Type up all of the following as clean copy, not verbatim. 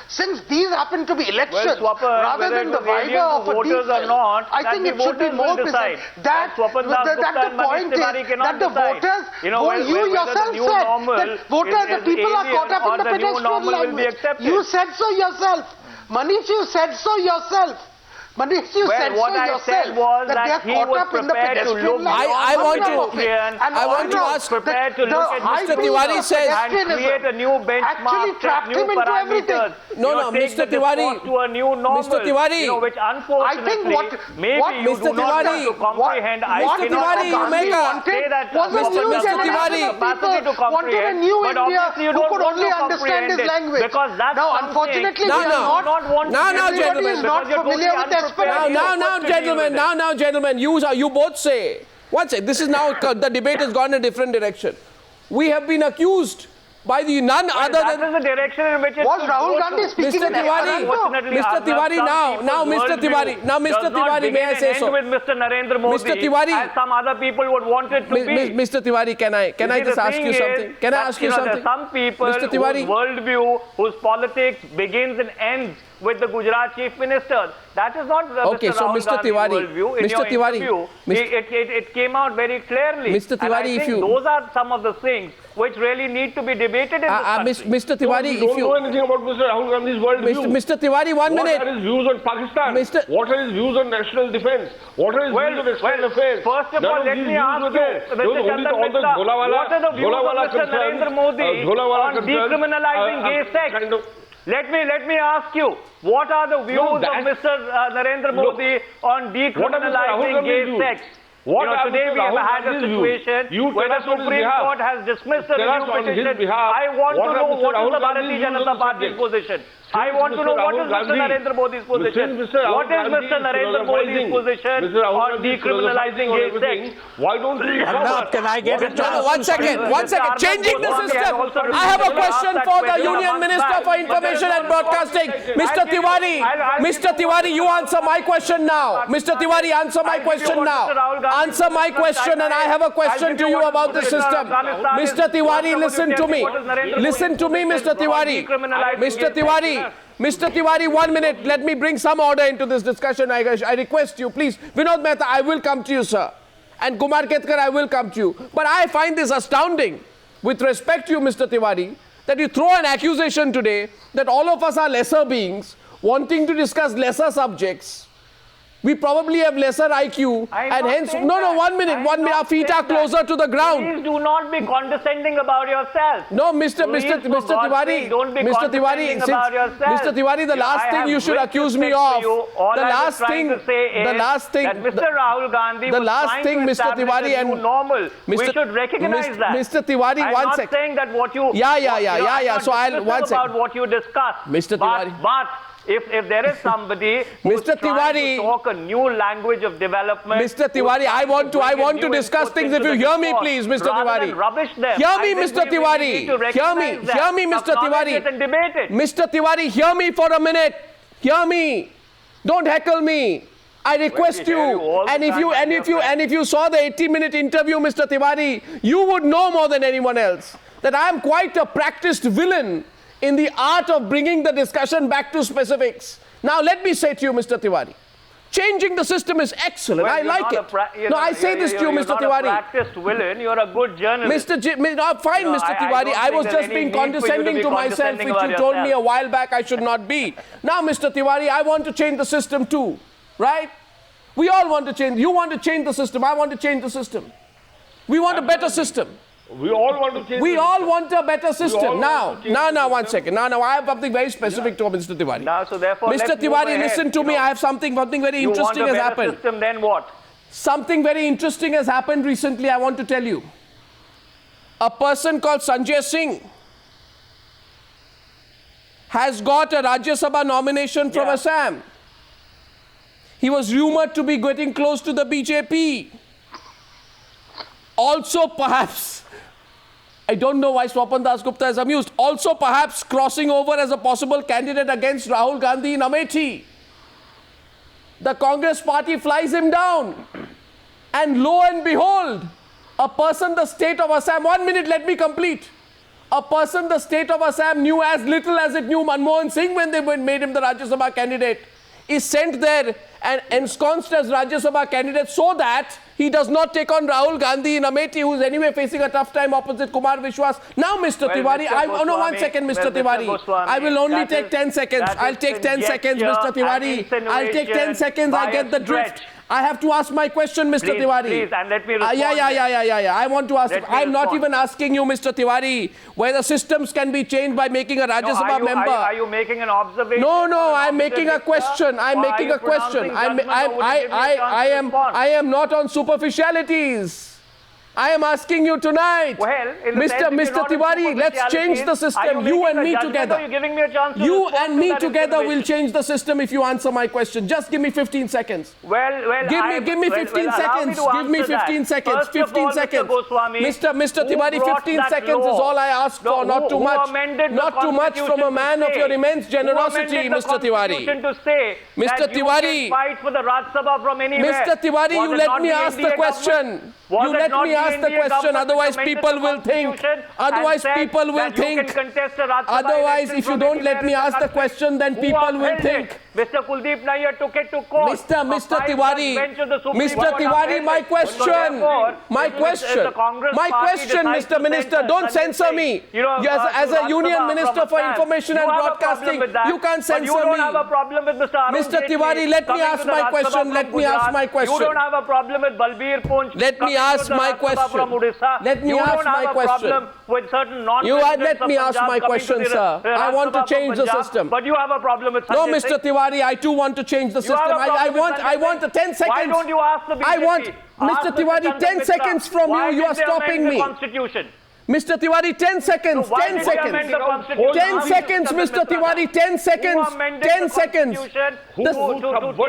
since these happen to be elections, Swapan, rather than the viva of a deep not, I think it should be more precise. That the point is that the voters, you yourself said that voters, the people are caught up in the pedestrian language. You said so yourself. Manish, you said so yourself. Manish, you said so yourself that they are caught up in the pedestrian language. I want to ask, Mr. Tiwari says, create a new benchmark, actually trapped him into everything. No, Mr. Tiwari, to a new normal, Mr. Tiwari, which unfortunately, maybe you do not have to comprehend. Mr. Tiwari, you make a say that Mr. Tiwari wanted a new India who could only understand his language. Because that's now, unfortunately, we are now, everybody is not familiar with expression. Now, gentlemen, you both say. One second, this is now, the debate has gone in a different direction. We have been accused by the none other than... That is the direction in which it was Rahul Gandhi speaking Mr. Tiwari, Mr. Tiwari, Mr. Tiwari, may I say so? With Mr. Narendra Modi, Mr. Tiwari, as some other people would want it to be. Mr. Tiwari, can I just ask you something? Can I ask you something? There are some people Mr. Tiwari, whose worldview, whose politics begins and ends with the Gujarat Chief Minister. That is not okay, so Mr. Tiwari, Mr. Tiwari, it came out very clearly. Mr. Tiwari, if you... those are some of the things which really need to be debated in this country. Mr. Tiwari, if you don't know anything about Mr. Rahul Gandhi's worldview. Mr. Tiwari, 1 minute. What are his views on Pakistan? What are his views on national defense? What are his views on external affairs? First of all, let me ask you, Mr. Chandan Mitra, what are the views of Mr. Narendra Modi on decriminalizing gay sex? Let me ask you, what are the views of Mr. Narendra Modi on decriminalizing gay sex? Today we have had a situation where the Supreme Court has dismissed the review petition. I want to know what is the Bharatiya Janata Party's position. I want to know what is Mr. Narendra Modi's position. What is Mr. Narendra Modi's position on decriminalizing gay sex? Why don't we... Can I get it? No, 1 second. Changing the system. I have a question for the Union Minister for Information and Broadcasting. Mr. Tiwari, you answer my question now. Mr. Tiwari, answer my question now. Answer my question, and I have a question to you about the system. Mr. Tiwari, listen to me. Listen to me, Mr. Tiwari. Mr. Tiwari, 1 minute. Let me bring some order into this discussion. I request you, please. Vinod Mehta, I will come to you, sir. And Kumar Ketkar, I will come to you. But I find this astounding, with respect to you, Mr. Tiwari, that you throw an accusation today that all of us are lesser beings, wanting to discuss lesser subjects. We probably have lesser IQ, and hence... No, 1 minute. Our feet are closer to the ground. Please do not be condescending about yourself. No, Mr. Tiwari, don't be condescending about yourself. Mr. Tiwari, the last thing you should accuse me of, the last thing that Mr. Rahul Gandhi the last thing, Mr. Tiwari, and normal. We should recognize that. Mr. Tiwari, I'm one second. I'm not saying that what you... Yeah. So I'll... 1 second. About what you discussed. Mr. Tiwari. But if there is somebody who's Mr. Tiwari, trying to talk a new language of development... Mr. Tiwari, I want to discuss things. If you hear me, please, Mr. Tiwari. Rubbish them. Hear me, Mr. Tiwari. Hear me, Mr. Tiwari. Mr. Tiwari, hear me for a minute. Hear me. Don't heckle me. I request you. And if you saw the 80-minute interview, Mr. Tiwari, you would know more than anyone else that I am quite a practiced villain in the art of bringing the discussion back to specifics. Now, let me say to you, Mr. Tiwari, changing the system is excellent. I like it. No, I say this to you, Mr. Tiwari. You're not a practiced villain. You're a good journalist. Fine, Mr. Tiwari. I was just being condescending to myself, which you told me a while back I should not be. Now, Mr. Tiwari, I want to change the system too, right? We all want to change. You want to change the system. I want to change the system. We want a better system. We all want to change. We all want a better system. Now, 1 second. Now, I have something very specific to Mr. Tiwari. Now, so therefore, Mr. Tiwari, listen to me. I have something very interesting has happened. System, then what? Something very interesting has happened recently. I want to tell you. A person called Sanjay Singh has got a Rajya Sabha nomination from Assam. He was rumored to be getting close to the BJP. Also, perhaps, I don't know why Swapan Das Gupta is amused, also perhaps crossing over as a possible candidate against Rahul Gandhi in Amethi. The Congress party flies him down. And lo and behold, a person the state of Assam, 1 minute, let me complete. A person the state of Assam knew as little as it knew Manmohan Singh when they made him the Rajya Sabha candidate, is sent there and ensconced as Rajya Sabha candidate so that he does not take on Rahul Gandhi in Amethi, who is anyway facing a tough time opposite Kumar Vishwas. Now, Mr. Tiwari, no, 1 second, Mr. Tiwari. I will only take 10 seconds. I'll take 10 seconds, Mr. Tiwari. I'll take 10 seconds. I get the drift. I have to ask my question, Mr. Tiwari. Please, and let me respond. Yeah. I want to ask. I'm not even asking you, Mr. Tiwari, whether systems can be changed by making a Rajya Sabha member. Are you making an observation? No, I'm making a question. I'm making a question. I am not on superficialities. I am asking you tonight, Mr. Tiwari, let's change the system. You and me together. You and me together will change the system if you answer my question. Just give me 15 seconds. Give me 15 seconds. Give me 15 seconds. 15 seconds. Mr. Tiwari, 15 seconds is all I ask for. Not too much. Not too much from a man of your immense generosity, Mr. Tiwari. Mr. Tiwari, Mr. Tiwari, you let me ask the question. You let me ask the question, otherwise people will think. Otherwise people will think. Otherwise, if you don't let me ask the question, then people will think. Mr. Kuldeep Nayyar took it to court. Mr. Tiwari, my question, Mr. Minister, don't censor me. As a Union Minister for Information and Broadcasting, you can't censor me. You don't have a problem with Mr. Mr. Tiwari, let me ask my question. Let me ask my question. You don't have a problem with Balbir Poonch. Let me ask my question. Let me ask my question. With certain let me ask my question, sir. I want to change the system. But you have a problem with No, Mr. Tiwari, I too want to change the system. I want 10 seconds. Why don't you ask the BJP? I want, Mr. Tiwari, 10 seconds from you. You are stopping me. Mr. Tiwari, 10 seconds. 10 seconds. 10 seconds, Mr. Tiwari. 10 seconds. 10 seconds.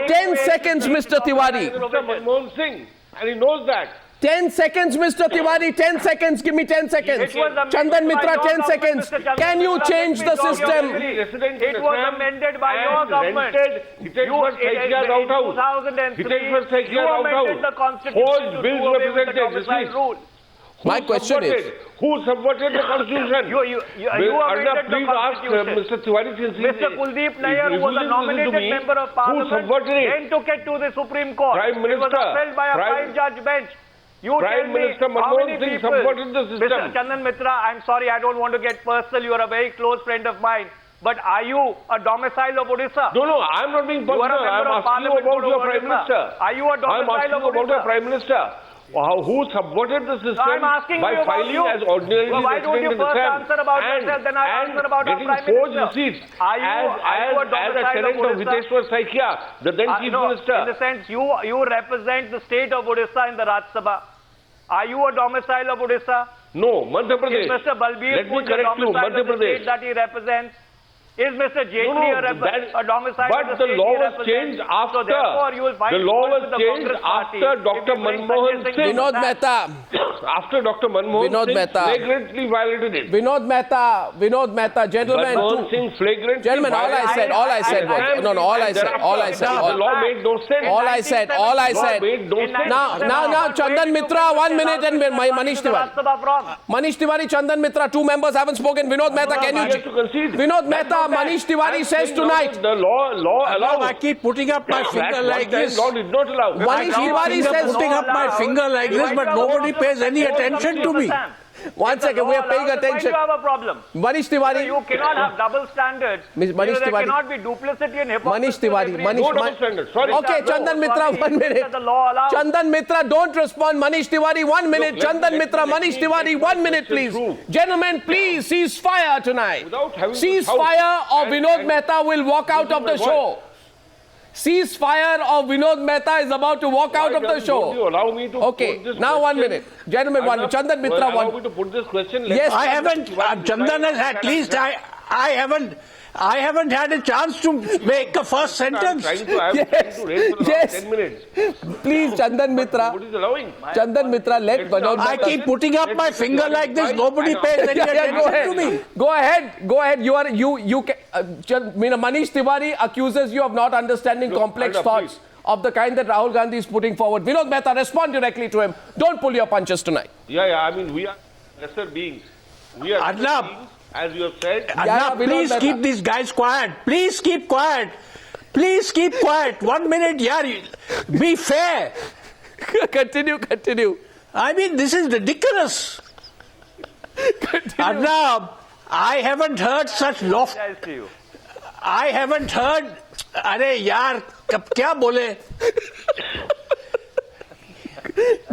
10 seconds, Mr. Tiwari. Mr. Manmohan Singh, and he knows that. 10 seconds, Mr. Tiwari, 10 seconds. Give me 10 seconds. Chandan Mitra, 10 seconds. Can you change the system? It was amended by your government. He takes first Cagey out house. He takes first Cagey out house. All bills represented. My question is, who subverted the constitution? Arnab, please ask Mr. Tiwari. Mr. Kuldeep Nayyar, who was a nominated member of Parliament, then took it to the Supreme Court. Prime Minister, it was upheld by a five-judge bench. You Prime Minister Manmohan Singh subverted the system. Mr. Chandan Mitra, I'm sorry, I don't want to get personal. You are a very close friend of mine. But are you a domicile of Odisha? No, I'm not being personal. I'm asking you about your Prime Minister. Are you a domicile of Odisha? I'm asking you about your Prime Minister. Who subverted the system by filing as ordinary why don't you first answer about yourself, then I'll answer about our Prime Minister. Receipts as a tenant of Hiteshwar Saikia, the then Chief Minister. In the sense, you represent the state of Odisha in the Rajya Sabha. Are you a domicile of Odisha? No, Madhya Pradesh. Is Mr. Balbir Poonch a domicile of the state that he represents? Is Mr. Jaitley a domicile but of the state? But the law was changed after. So therefore, you will find the law was changed after Dr. Manmohan Singh. Vinod Mehta. After Dr. Manmohan Singh flagrantly violated it. Vinod Mehta, gentlemen. Manmohan Singh flagrantly. Gentlemen, all I said was, the law made no sense. All I said. Now, Chandan Mitra, 1 minute, and Manish Tewari. Manish Tewari, Chandan Mitra, two members haven't spoken. Vinod Mehta, can you? Vinod Mehta, Manish Tewari says tonight. The law allows. I keep putting up my finger like this. Law did not allow. Manish Tewari says putting up my finger like this, but nobody pays any attention to me. 1 second, we are paying attention. You have a problem. Manish Tewari. You cannot have double standards. Manish There Tewari. cannot be duplicity and hypocrisy. Manish Tewari. No double standards. Sorry. Okay, Chandan Mitra, 1 minute. Chandan Mitra, don't respond. Manish Tewari, 1 minute. Chandan Mitra, Manish Tewari, 1 minute, please. Gentlemen, please cease fire tonight. Cease fire or Vinod Mehta will walk out of the show. Ceasefire of Vinod Mehta is about to walk out of the show. You allow me to okay, now 1 minute. Gentlemen, Chandan Mitra, allow me to put this question. Yes, I haven't, Chandan has at least, I haven't had a chance to make a first sentence. I'm trying to raise for the last 10 minutes. Please, Chandan Mitra. What is allowing? Chandan Mitra, let Vinod Mehta. I keep putting up my finger like this. Nobody pays any attention to me. Go ahead. Manish Tewari accuses you of not understanding complex thoughts of the kind that Rahul Gandhi is putting forward. Vinod Mehta, respond directly to him. Don't pull your punches tonight. Yeah, I mean, we are lesser beings. We are Arnab, as you have said. Arnab, please keep these guys quiet. Please keep quiet. Please keep quiet. 1 minute, yaar. Be fair. Continue. I mean, this is ridiculous. Arnab, I haven't heard such I haven't heard. Arey yaar, kya bole?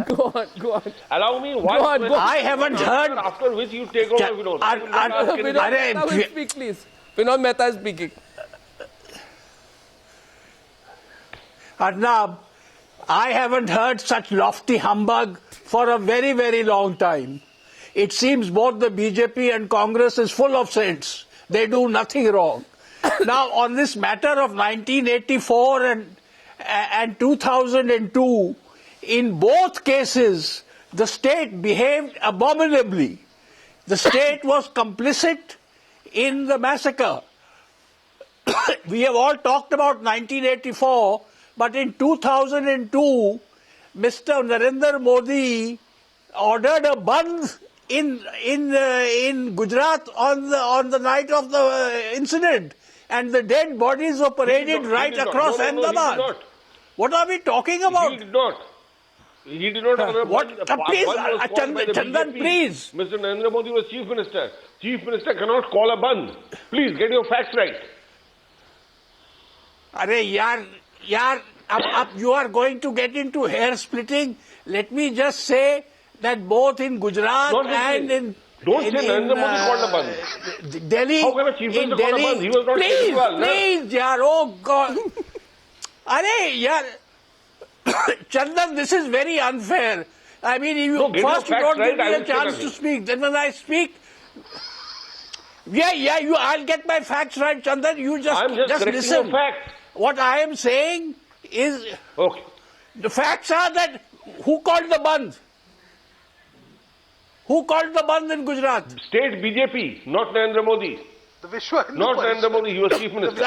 Go on. Allow me one question. I haven't heard. After which you take over, Vinod. Vinod Mehta will speak, please. Vinod Mehta is speaking. Arnab, I haven't heard such lofty humbug for a very, very long time. It seems both the BJP and Congress is full of saints. They do nothing wrong. Now, on this matter of 1984 and 2002, in both cases, the state behaved abominably. The state was complicit in the massacre. We have all talked about 1984, but in 2002, Mr. Narendra Modi ordered a bandh in Gujarat on the night of the incident, and the dead bodies were paraded right across Ahmedabad. What are we talking about? He did not. He did not order what? Please, Chandan, please. Mr. Narendra Modi was Chief Minister. Chief Minister cannot call a bandh. Please get your facts right. Arey yaar, you are going to get into hair splitting. Let me just say that both in Gujarat and in Don't say Narendra Modi called a bandh. Delhi. How can a Chief Minister call a bandh? He was not Please, yaar, oh God. Arey yaar. Chandan, this is very unfair. I mean, if you first you don't give me a chance to speak, then when I speak, I'll get my facts right, Chandan. You just listen. Facts. What I am saying is, okay. The facts are that who called the bandh? Who called the bandh in Gujarat? State BJP, not Narendra Modi. The Vishwa Hindu Not Narendra Modi, he was Chief Minister.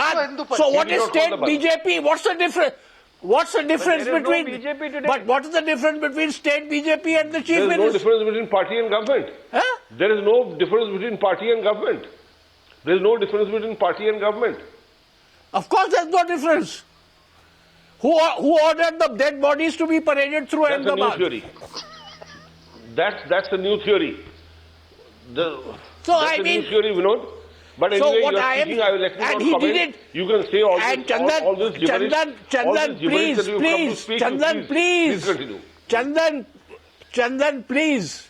So what is state BJP? What's the difference? What's the difference between? No BJP today. But what is the difference between state BJP and the Chief Minister? There is no Minister? difference between party and government. Huh? There is no difference between party and government. There is no difference between party and government. Of course there's no difference. Who ordered the dead bodies to be paraded through Ahmedabad? That's a new theory. That's a new theory. That's a new theory, Vinod. But anyway, so what I will let you and not he comment. did it. You can say all and this, Chandan, all this gibberish, Chandan, please, Chandan, please,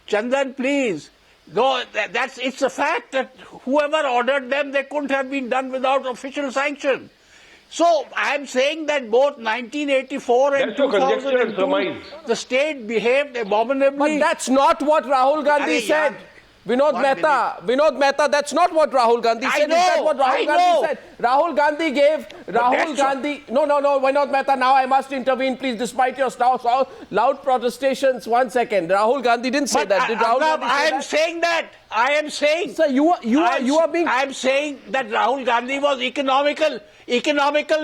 Chandan, please. No, it's a fact that whoever ordered them, they couldn't have been done without official sanction. So I am saying that both 1984 and 2002, the state behaved abominably. But that's not what Rahul Gandhi said. Vinod Mehta, that's not what Rahul Gandhi said. That's what Rahul Gandhi said. Rahul Gandhi gave, no, Vinod Mehta, now I must intervene, please, despite your loud protestations. 1 second. Rahul Gandhi didn't say that. Did Rahul Gandhi say I am that? saying that. I am saying. Sir, you are being. I am saying that Rahul Gandhi was economical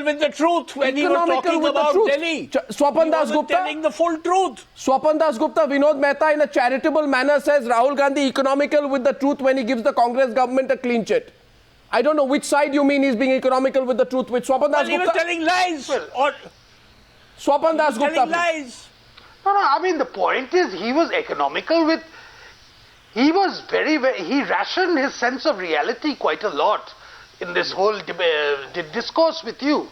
with the truth when he was talking about Delhi. Swapan Das Gupta telling the full truth. Swapan Das Gupta, Vinod Mehta in a charitable manner says Rahul Gandhi economical with the truth when he gives the Congress government a clean chit. I don't know which side you mean he's being economical with the truth. With Swapan Das Gupta? He was telling lies. Swapan Das Gupta. Telling lies. No, I mean the point is he was economical with. He was he rationed his sense of reality quite a lot in this whole discourse with you,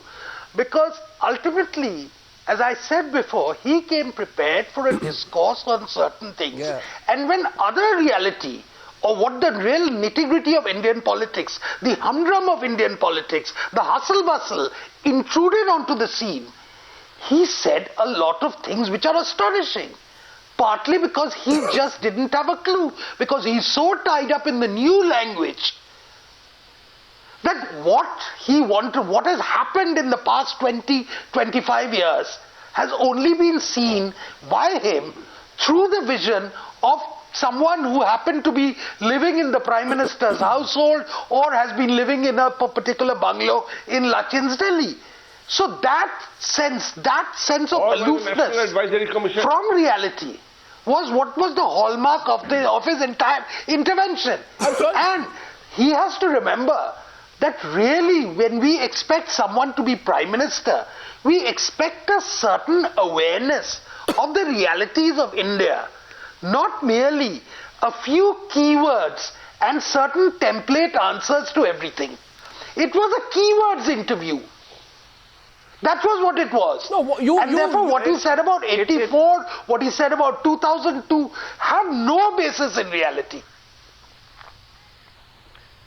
because ultimately, as I said before, he came prepared for a discourse on certain things. Yeah. And when other reality, or what the real nitty-gritty of Indian politics, the humdrum of Indian politics, the hustle-bustle intruded onto the scene, he said a lot of things which are astonishing. Partly because he just didn't have a clue, because he's so tied up in the new language that what he wanted, what has happened in the past 20-25 years has only been seen by him through the vision of someone who happened to be living in the Prime Minister's household or has been living in a particular bungalow in Lachin's Delhi. So that sense of aloofness from reality, was what was the hallmark of his entire intervention. And he has to remember that really when we expect someone to be Prime Minister, we expect a certain awareness of the realities of India, not merely a few keywords and certain template answers to everything. It was a keywords interview. That was what it was. No, therefore what he said about 84, what he said about 2002 have no basis in reality.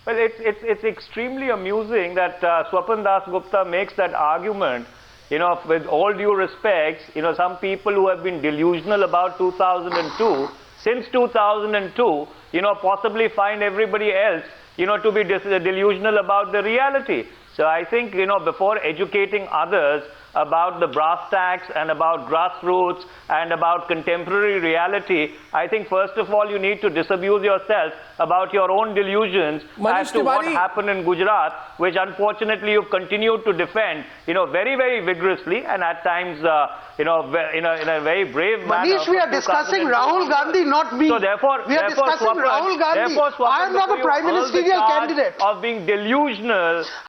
Well, it's extremely amusing that Swapan Das Gupta makes that argument, with all due respects, some people who have been delusional about 2002, since 2002, possibly find everybody else, to be delusional about the reality. So I think, before educating others about the brass tacks and about grassroots and about contemporary reality, I think first of all you need to disabuse yourself about your own delusions as to what happened in Gujarat, which unfortunately you've continued to defend, very, very vigorously and at times, in a very brave manner. Manish, we are discussing Rahul Gandhi, not me. So therefore, we are discussing Rahul Gandhi. I am not a prime ministerial candidate. Of being delusional